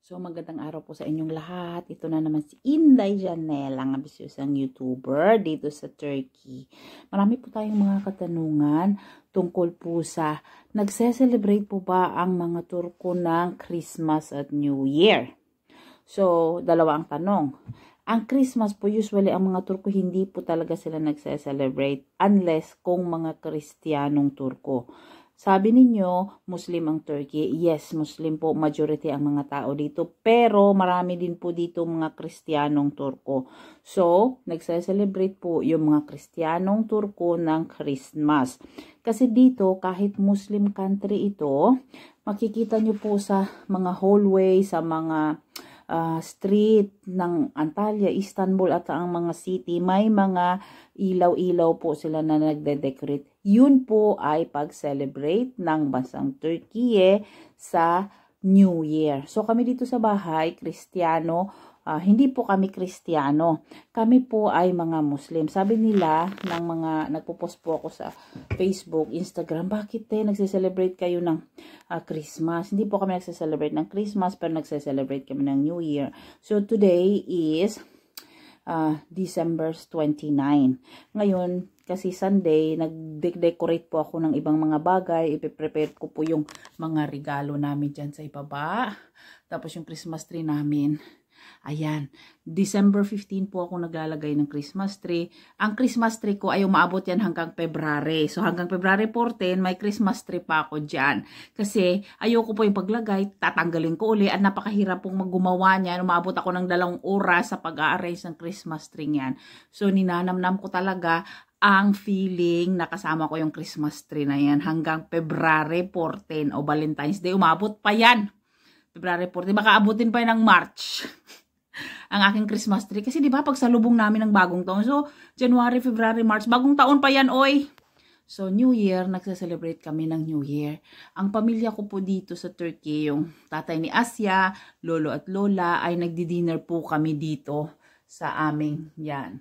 So magandang araw po sa inyong lahat. Ito na naman si Inday Janelle, ang ambisyosang YouTuber dito sa Turkey. Marami po tayong mga katanungan tungkol po sa nagse-celebrate po ba ang mga Turko ng Christmas at New Year? So, dalawa ang tanong. Ang Christmas po, usually ang mga Turko hindi po talaga sila nagse-celebrate unless kung mga Kristiyanong Turko. Sabi ninyo, Muslim ang Turkey. Yes, Muslim po, majority ang mga tao dito. Pero marami din po dito mga Kristiyanong Turko. So, nagse-celebrate po yung mga Kristiyanong Turko ng Christmas. Kasi dito, kahit Muslim country ito, makikita nyo po sa mga hallway, sa mga street ng Antalya, Istanbul at ang mga city, may mga ilaw-ilaw po sila na nagde-decorate. Yun po ay pag-celebrate ng bansang Turkey sa New Year. So kami dito sa bahay, Kristiyano, hindi po kami Kristiyano. Kami po ay mga Muslim. Sabi nila ng mga nagpo-post po ako sa Facebook, Instagram, bakit nagse-celebrate kayo ng Christmas? Hindi po kami nagse-celebrate ng Christmas, pero nagse-celebrate kami ng New Year. So today is December 29. Ngayon, kasi Sunday, nag-decorate po ako ng ibang mga bagay. Ipe-prepare ko po yung mga regalo namin dyan sa ibaba. Tapos yung Christmas tree namin. Ayan, December 15 po ako naglalagay ng Christmas tree. Ang Christmas tree ko ay umaabot yan hanggang February. So hanggang February 14, may Christmas tree pa ako dyan. Kasi ayoko po yung paglagay, tatanggalin ko uli. At napakahirap pong gumawa niyan. Umaabot ako ng 2 oras sa pag-a-arrange ng Christmas tree niyan. So ninanamnam ko talaga ang feeling na kasama ko yung Christmas tree na yan hanggang February 14 o Valentine's Day. Umabot pa yan. February 14, baka abutin pa yun ng March ang aking Christmas tree. Kasi di ba pagsalubong namin ng bagong taon. So, January, February, March, bagong taon pa yan, oy! So, New Year, nagse-celebrate kami ng New Year. Ang pamilya ko po dito sa Turkey, yung tatay ni Asya, lolo at lola, ay nagdi-dinner po kami dito sa aming, yan,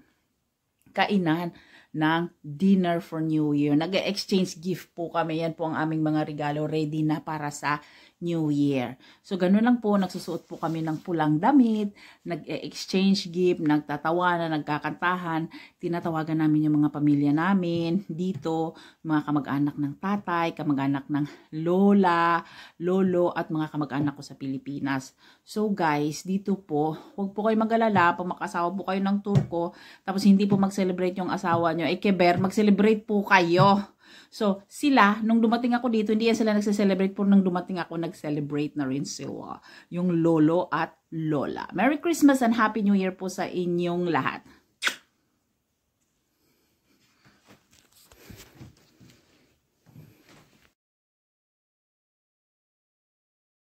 kainan ng dinner for New Year. Nag-exchange gift po kami. Yan po ang aming mga regalo ready na para sa New Year. So, ganun lang po. Nagsusuot po kami ng pulang damit, nag-exchange gift, nagtatawanan, nagkakantahan. Tinatawagan namin yung mga pamilya namin dito, mga kamag-anak ng tatay, kamag-anak ng lola, lolo, at mga kamag-anak ko sa Pilipinas. So, guys, dito po, huwag po kayo mag-alala. Pag makasawa po kayo ng Turko, tapos hindi po mag-celebrate yung asawa nyo, keber, mag-celebrate po kayo. So, sila, nung dumating ako dito, hindi yan sila nagse-celebrate po. Nung dumating ako, nag-celebrate na rin sila. Yung lolo at lola. Merry Christmas and Happy New Year po sa inyong lahat.